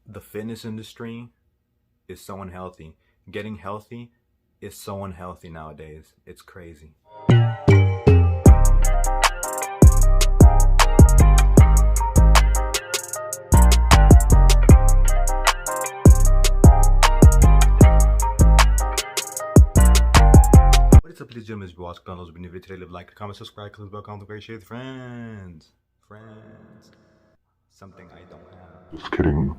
The fitness industry is so unhealthy. Getting healthy is so unhealthy nowadays. It's crazy. What's up, ladies and gentlemen? It's watching those new video today. Leave a like, comment, subscribe, click the bell, comment, great shit, friends. Something I don't have. Just kidding.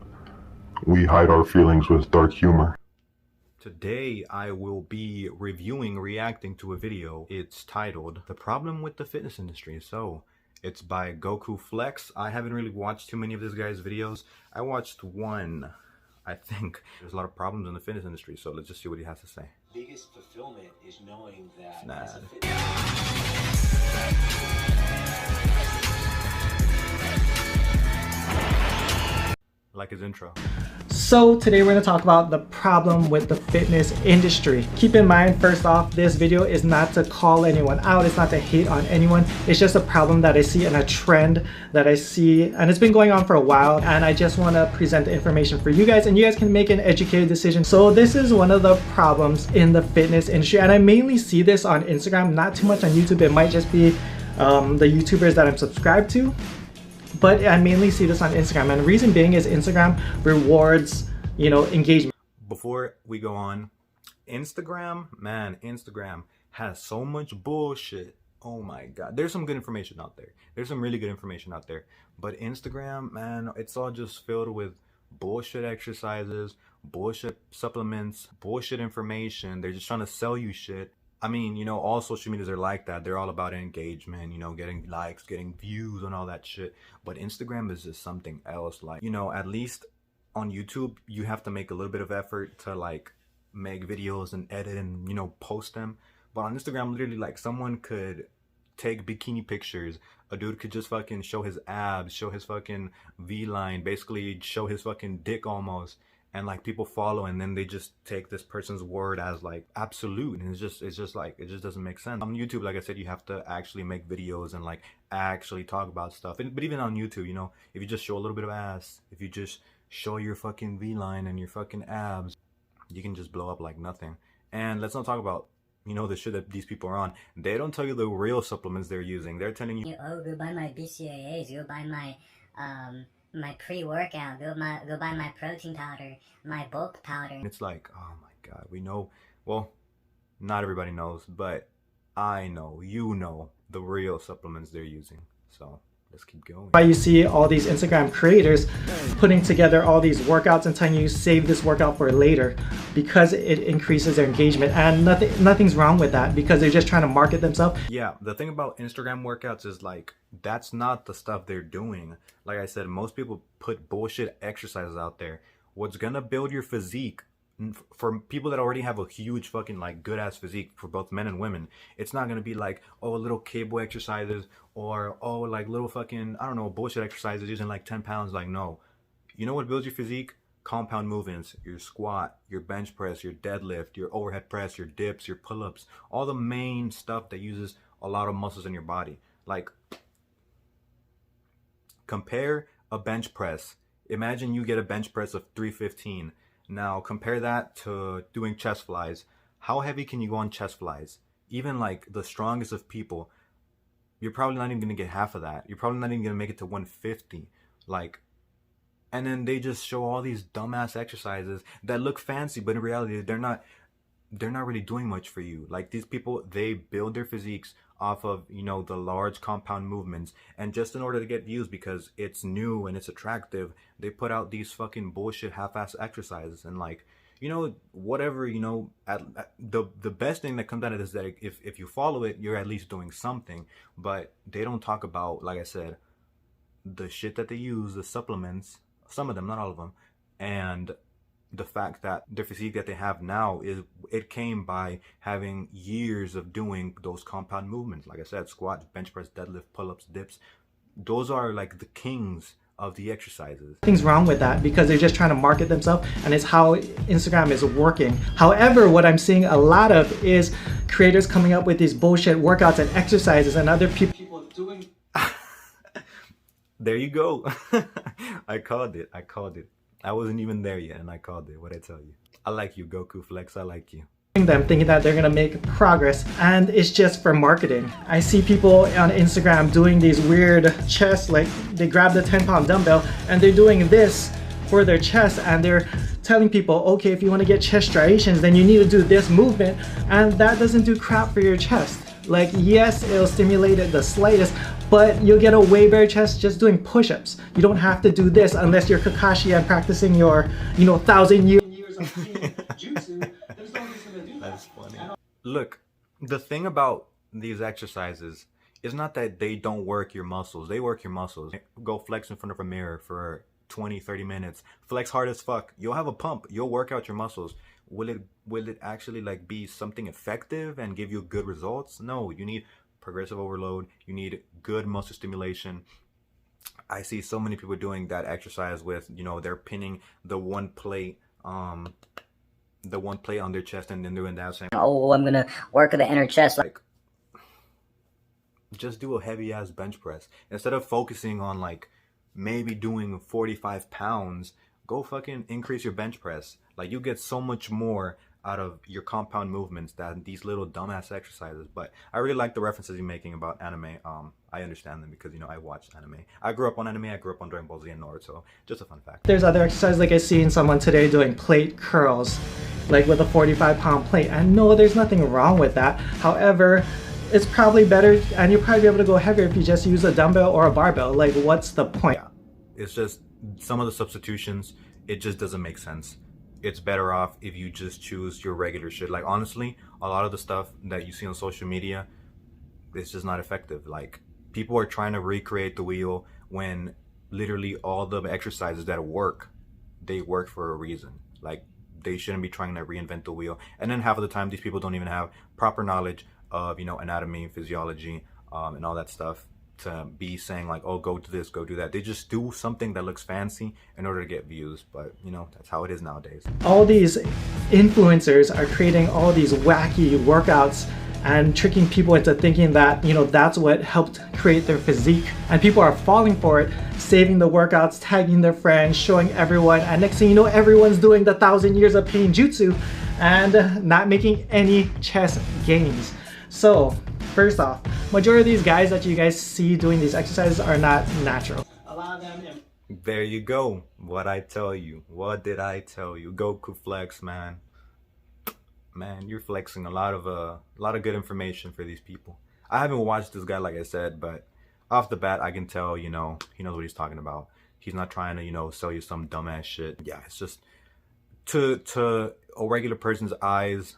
We hide our feelings with dark humor. Today I will be reacting to a video. It's titled "The Problem with the Fitness Industry." So it's by Gokuflex. I haven't really watched too many of this guy's videos. I watched one. I think there's a lot of problems in the fitness industry, so let's just see what he has to say. Biggest fulfillment is knowing that Nah. as a fitness Like his intro. So today we're going to talk about the problem with the fitness industry. Keep in mind, first off, this video is not to call anyone out. It's not to hate on anyone. It's just a problem that I see and a trend that I see, and it's been going on for a while, and I just want to present the information for you guys and you guys can make an educated decision. So this is one of the problems in the fitness industry, and I mainly see this on Instagram, not too much on YouTube. It might just be the YouTubers that I'm subscribed to. But I mainly see this on Instagram, and the reason being is Instagram rewards, engagement. Before we go on, Instagram has so much bullshit. Oh my god. There's some good information out there. There's some really good information out there. But Instagram, man, it's all just filled with bullshit exercises, bullshit supplements, bullshit information. They're just trying to sell you shit. I mean, all social medias are like that. They're all about engagement, getting likes, getting views and all that shit. But Instagram is just something else. Like, at least on YouTube, you have to make a little bit of effort to like make videos and edit and, post them. But on Instagram, literally, like, someone could take bikini pictures. A dude could just fucking show his abs, show his fucking V-line, basically show his fucking dick almost. And like people follow, and then they just take this person's word as like absolute, and it's just like, it just doesn't make sense. On YouTube, like I said, you have to actually make videos and like actually talk about stuff. But even on YouTube, if you just show a little bit of ass, if you just show your fucking V-line and your fucking abs, you can just blow up like nothing. And let's not talk about the shit that these people are on. They don't tell you the real supplements they're using. They're telling you, oh, go buy my BCAAs, go buy my pre-workout, go buy my protein powder, my bulk powder. It's like, oh my god, we know, well, not everybody knows, but I know, the real supplements they're using. So let's keep going. Why you see all these Instagram creators putting together all these workouts and telling you save this workout for later, because it increases their engagement, and nothing's wrong with that, because they're just trying to market themselves. Yeah, the thing about Instagram workouts is like, that's not the stuff they're doing. Like I said, most people put bullshit exercises out there. What's gonna build your physique, for people that already have a huge fucking like good ass physique, for both men and women, it's not gonna be like, oh, little cable exercises, or oh, like little fucking, I don't know, bullshit exercises using like 10 pounds. Like, no. You know what builds your physique? Compound movements, your squat, your bench press, your deadlift, your overhead press, your dips, your pull-ups, all the main stuff that uses a lot of muscles in your body. Like, compare a bench press. Imagine you get a bench press of 315. Now compare that to doing chest flies. How heavy can you go on chest flies? Even like the strongest of people, you're probably not even gonna get half of that. You're probably not even gonna make it to 150. Like, and then they just show all these dumbass exercises that look fancy, but in reality, they're not really doing much for you. Like, these people, they build their physiques off of, the large compound movements, and just in order to get views, because it's new and it's attractive, they put out these fucking bullshit half-ass exercises. And like, whatever, the best thing that comes out of this is that if you follow it, you're at least doing something. But they don't talk about, like I said, the shit that they use, the supplements, some of them, not all of them, and the fact that the physique that they have now it came by having years of doing those compound movements. Like I said, squats, bench press, deadlift, pull-ups, dips. Those are like the kings of the exercises. Nothing's wrong with that, because they're just trying to market themselves, and it's how Instagram is working. However, what I'm seeing a lot of is creators coming up with these bullshit workouts and exercises, and other people doing. There you go. I called it. I wasn't even there yet, and I called it. What'd I tell you? I like you, Gokuflex. I like you. Them thinking that they're gonna make progress, and it's just for marketing. I see people on Instagram doing these weird chests, like they grab the 10-pound dumbbell and they're doing this for their chest, and they're telling people, okay, if you want to get chest striations, then you need to do this movement, and that doesn't do crap for your chest. Like, yes, it'll stimulate it the slightest, but you'll get a way better chest just doing push-ups. You don't have to do this unless you're Kakashi and practicing your, 1,000 years of jutsu. There's no reason to do that. That's funny. Look, the thing about these exercises is not that they don't work your muscles. They work your muscles. Go flex in front of a mirror for 20-30 minutes. Flex hard as fuck. You'll have a pump. You'll work out your muscles. Will it actually like be something effective and give you good results? No, you need progressive overload. You need good muscle stimulation. I see so many people doing that exercise with, they're pinning the one plate on their chest, and then doing that, saying, oh, I'm gonna work the inner chest. like, just do a heavy ass bench press instead of focusing on like maybe doing 45 pounds. Go fucking increase your bench press. Like, you get so much more out of your compound movements than these little dumbass exercises. But I really like the references you're making about anime. I understand them because I watched anime. I grew up on anime. I grew up on Dragon Ball Z and Naruto. Just a fun fact. There's other exercises, like I seen someone today doing plate curls, like with a 45-pound plate. And no, there's nothing wrong with that. However, it's probably better, and you'll probably be able to go heavier if you just use a dumbbell or a barbell. Like, what's the point? Yeah, it's just some of the substitutions, it just doesn't make sense. It's better off if you just choose your regular shit. Like, honestly, a lot of the stuff that you see on social media, it's just not effective. Like, people are trying to recreate the wheel when literally all the exercises that work, they work for a reason. Like, they shouldn't be trying to reinvent the wheel. And then half of the time, these people don't even have proper knowledge of, anatomy, physiology, and all that stuff, to be saying like, oh, go do this, go do that. They just do something that looks fancy in order to get views. But that's how it is nowadays. All these influencers are creating all these wacky workouts and tricking people into thinking that that's what helped create their physique, and people are falling for it, saving the workouts, tagging their friends, showing everyone, and next thing you know, everyone's doing the 1,000 years of pain jutsu and not making any chest gains. So first off, majority of these guys that you guys see doing these exercises are not natural. A lot of them. There you go. What I tell you. What did I tell you? Gokuflex, man. Man, you're flexing a lot of good information for these people. I haven't watched this guy, like I said, but off the bat, I can tell, he knows what he's talking about. He's not trying to, sell you some dumbass shit. Yeah, it's just to a regular person's eyes,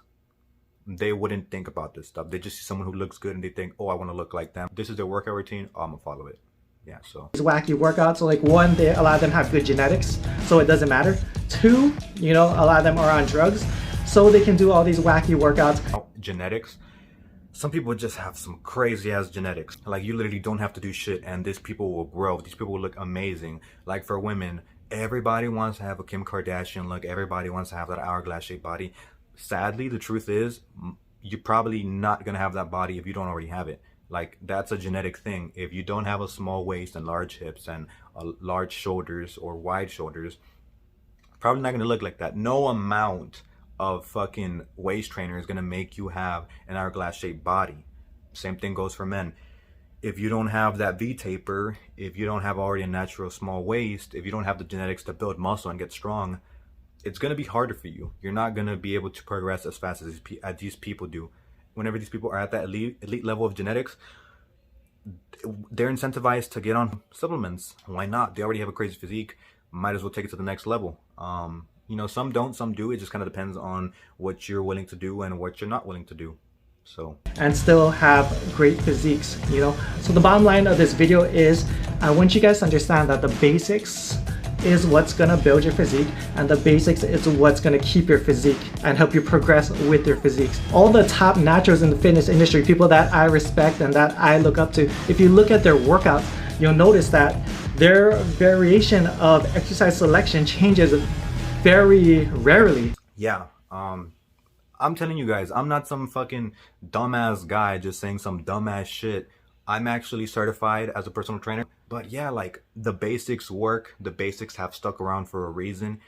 they wouldn't think about this stuff. They just see someone who looks good and they think, oh, I want to look like them. This is their workout routine. Oh, I'm gonna follow it. Yeah, so these wacky workouts. So like, one, a lot of them have good genetics, so it doesn't matter. Two, a lot of them are on drugs, so they can do all these wacky workouts. Genetics. Some people just have some crazy ass genetics. Like, you literally don't have to do shit and these people will grow. These people will look amazing. Like, for women, everybody wants to have a Kim Kardashian look. Everybody wants to have that hourglass shaped body. Sadly, the truth is, you're probably not going to have that body if you don't already have it. Like, that's a genetic thing. If you don't have a small waist and large hips and large shoulders or wide shoulders, probably not going to look like that. No amount of fucking waist trainer is going to make you have an hourglass shaped body. Same thing goes for men. If you don't have that V-taper, if you don't have already a natural small waist, if you don't have the genetics to build muscle and get strong, it's going to be harder for you. You're not going to be able to progress as fast as these people do. Whenever these people are at that elite level of genetics, they're incentivized to get on supplements. Why not? They already have a crazy physique. Might as well take it to the next level. Some don't, some do. It just kind of depends on what you're willing to do and what you're not willing to do. So, and still have great physiques, So the bottom line of this video is, I want you guys to understand that the basics is what's gonna build your physique, and the basics is what's gonna keep your physique and help you progress with your physiques. All the top naturals in the fitness industry, people that I respect and that I look up to, if you look at their workouts, you'll notice that their variation of exercise selection changes very rarely. Yeah, I'm telling you guys, I'm not some fucking dumbass guy just saying some dumbass shit. I'm actually certified as a personal trainer. But yeah, like the basics work. The basics have stuck around for a reason.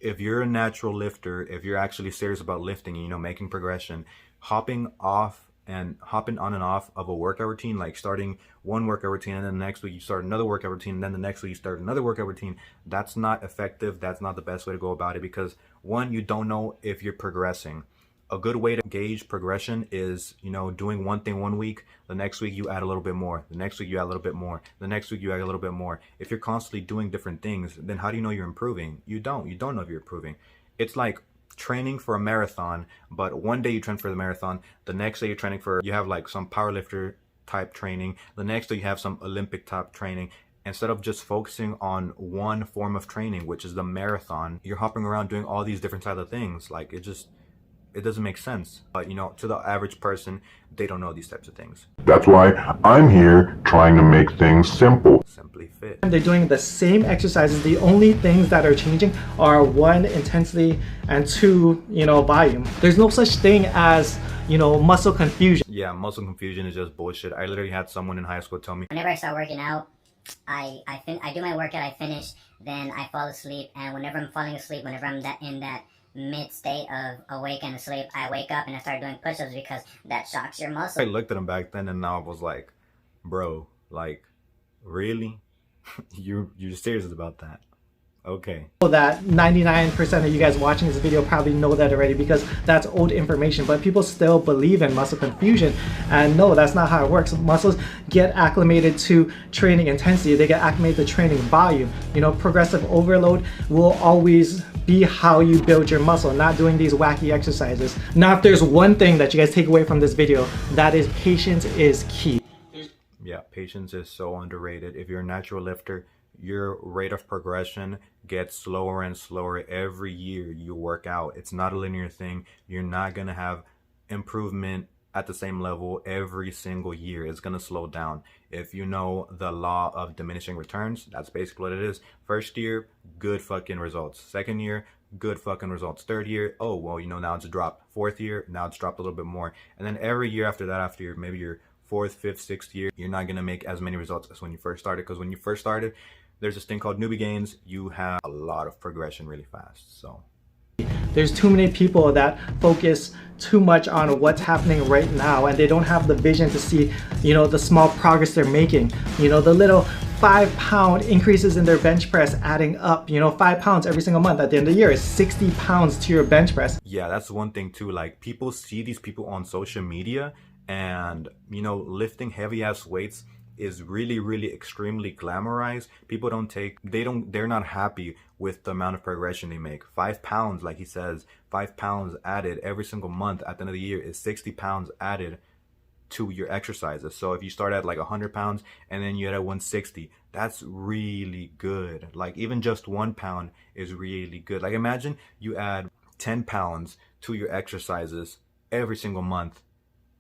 If you're a natural lifter, if you're actually serious about lifting, you know, making progression, hopping on and off of a workout routine, like starting one workout routine and then the next week you start another workout routine and then the next week you start another workout routine, that's not effective. That's not the best way to go about it, because one, you don't know if you're progressing. A good way to gauge progression is, you know, doing one thing one week, the next week you add a little bit more, the next week you add a little bit more, the next week you add a little bit more. If you're constantly doing different things, then how do you know you're improving? You don't know if you're improving. It's like training for a marathon, but one day you train for the marathon, the next day you're training for, you have like some powerlifter type training, the next day you have some Olympic type training. Instead of just focusing on one form of training, which is the marathon, you're hopping around doing all these different types of things. Like it doesn't make sense. But you know, to the average person, they don't know these types of things. That's why I'm here trying to make things simple. Simply fit. They're doing the same exercises. The only things that are changing are one, intensity, and two, you know, volume. There's no such thing as, you know, muscle confusion. Yeah, muscle confusion is just bullshit. I literally had someone in high school tell me, Whenever I start working out, I do my workout, I finish, then I fall asleep, and whenever I'm falling asleep, whenever I'm in that mid state of awake and asleep, I wake up and I start doing push-ups because that shocks your muscle. I looked at him back then and now I was like, bro, like, really? You're serious about that? Okay. That 99% of you guys watching this video probably know that already, because that's old information, but people still believe in muscle confusion. And no, that's not how it works. Muscles get acclimated to training intensity, they get acclimated to training volume. You know, progressive overload will always be how you build your muscle, not doing these wacky exercises. Now, if there's one thing that you guys take away from this video, that is patience is key. Yeah, patience is so underrated. If you're a natural lifter, your rate of progression gets slower and slower every year you work out. It's not a linear thing. You're not going to have improvement at the same level every single year. It's going to slow down. If you know the law of diminishing returns, that's basically what it is. First year, good fucking results. Second year, good fucking results. Third year, oh, well, you know, now it's dropped. Fourth year, now it's dropped a little bit more. And then every year after that, after maybe your fourth, fifth, sixth year, you're not going to make as many results as when you first started. Because when you first started, there's this thing called newbie gains. You have a lot of progression really fast. So there's too many people that focus too much on what's happening right now, and they don't have the vision to see, you know, the small progress they're making. You know, the little 5-pound increases in their bench press adding up. You know, 5 pounds every single month at the end of the year is 60 pounds to your bench press. yeah, that's one thing too. Like, people see these people on social media, and you know, lifting heavy ass weights is really extremely glamorized. People they're not happy with the amount of progression they make. 5 pounds, like he says, 5 pounds added every single month at the end of the year is 60 pounds added to your exercises. So if you start at like 100 pounds and then you add at 160, that's really good. Like, even just 1 pound is really good. Like, imagine you add 10 pounds to your exercises every single month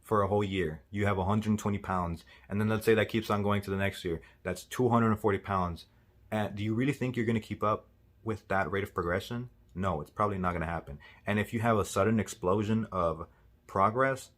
for a whole year. You have 120 pounds, and then let's say that keeps on going to the next year. That's 240 pounds. And do you really think you're going to keep up with that rate of progression? No, it's probably not going to happen. And if you have a sudden explosion of progress,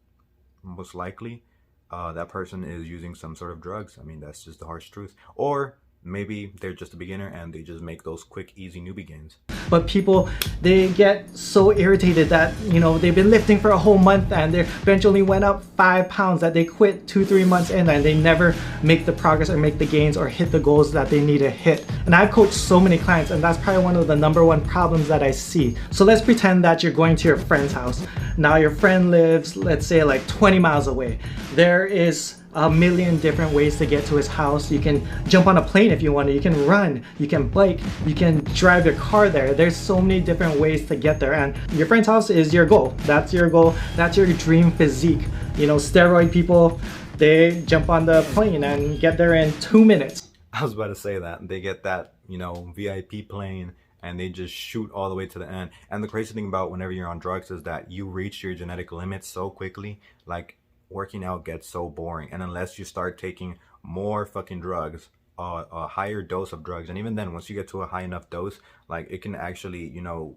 most likely that person is using some sort of drugs. I mean, that's just the harsh truth. Or maybe they're just a beginner and they just make those quick, easy newbie gains. But people, they get so irritated that, you know, they've been lifting for a whole month and their bench only went up 5 pounds, that they quit 2-3 months in and they never make the progress or make the gains or hit the goals that they need to hit. And I've coached so many clients, and that's probably one of the #1 problems that I see. So let's pretend that you're going to your friend's house. Now your friend lives, let's say, like 20 miles away. There is a million different ways to get to his house. You can jump on a plane if you want to, you can run, you can bike, you can drive your car there. There's so many different ways to get there, and your friend's house is your goal. That's your goal, that's your dream physique. You know, steroid people, they jump on the plane and get there in 2 minutes. I was about to say that. They get that, you know, VIP plane and they just shoot all the way to the end. And the crazy thing about whenever you're on drugs is that you reach your genetic limits so quickly. Like, working out gets so boring, and unless you start taking more fucking drugs, a higher dose of drugs, and even then, once you get to a high enough dose, like, it can actually, you know,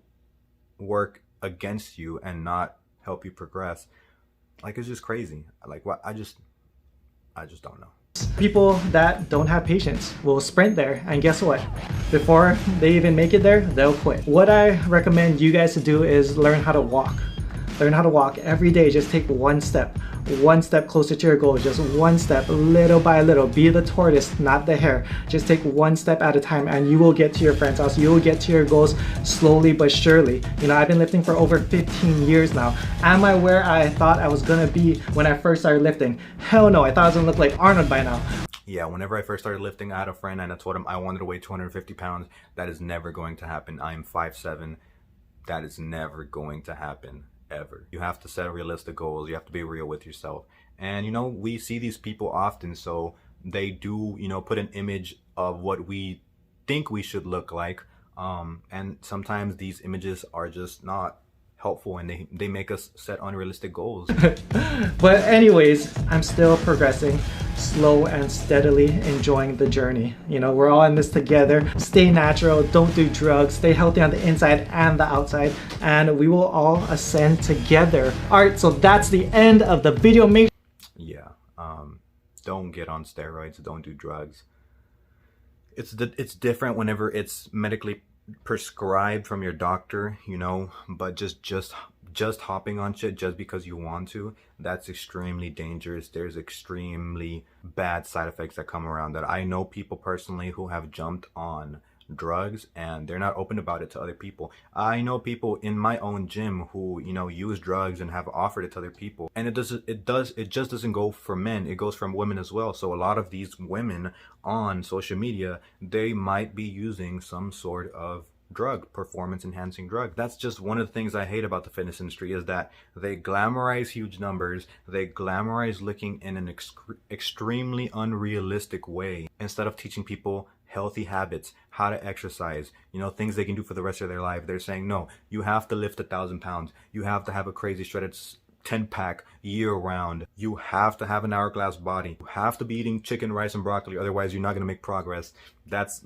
work against you and not help you progress. Like, it's just crazy. Like, what, I I just don't know. People that don't have patience will sprint there, and guess what? Before they even make it there, they'll quit. What I recommend you guys to do is learn how to walk. Learn how to walk every day. Just take one step closer to your goal. Just one step, little by little. Be the tortoise, not the hare. Just take one step at a time, and you will get to your friend's house. You will get to your goals slowly but surely. You know, I've been lifting for over 15 years now. Am I where I thought I was gonna be when I first started lifting? Hell no, I thought I was gonna look like Arnold by now. Yeah, whenever I first started lifting, I had a friend and I told him I wanted to weigh 250 pounds. That is never going to happen. I am 5'7". That is never going to happen. Ever. You have to set realistic goals. You have to be real with yourself. And you know, we see these people often, so they do, you know, put an image of what we think we should look like. And sometimes these images are just not helpful, and they make us set unrealistic goals. But anyways, I'm still progressing, slow and steadily enjoying the journey. You know, we're all in this together. Stay natural, don't do drugs, stay healthy on the inside and the outside, and we will all ascend together. All right, so that's the end of the video. Yeah, don't get on steroids, don't do drugs. It's different whenever it's medically prescribed from your doctor, you know, but just hopping on shit just because you want to, that's extremely dangerous. There's extremely bad side effects that come around that. I know people personally who have jumped on drugs and they're not open about it to other people. I know people in my own gym who, you know, use drugs and have offered it to other people, and it just doesn't go for men, it goes from women as well. So a lot of these women on social media, they might be using some sort of drug, performance enhancing drug. That's just one of the things I hate about the fitness industry, is that they glamorize huge numbers, they glamorize looking in an extremely unrealistic way, instead of teaching people healthy habits, how to exercise, you know, things they can do for the rest of their life. They're saying, no, you have to lift 1,000 pounds, you have to have a crazy shredded 10-pack year round, you have to have an hourglass body, you have to be eating chicken, rice, and broccoli, otherwise you're not going to make progress. That's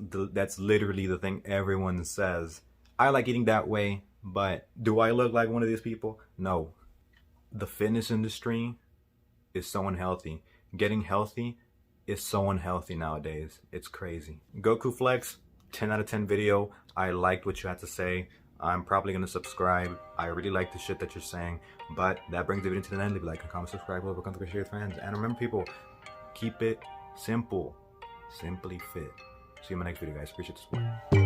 literally the thing everyone says. I like eating that way, but do I look like one of these people? No. The fitness industry is so unhealthy. Getting healthy is so unhealthy nowadays. It's crazy. Gokuflex, 10 out of 10 video. I liked what you had to say. I'm probably gonna subscribe. I really like the shit that you're saying. But that brings the video to the end. Leave a like, a comment, subscribe, love, come to share with friends. And remember, people, keep it simple. Simply fit. See you in my next video, guys. Appreciate the support.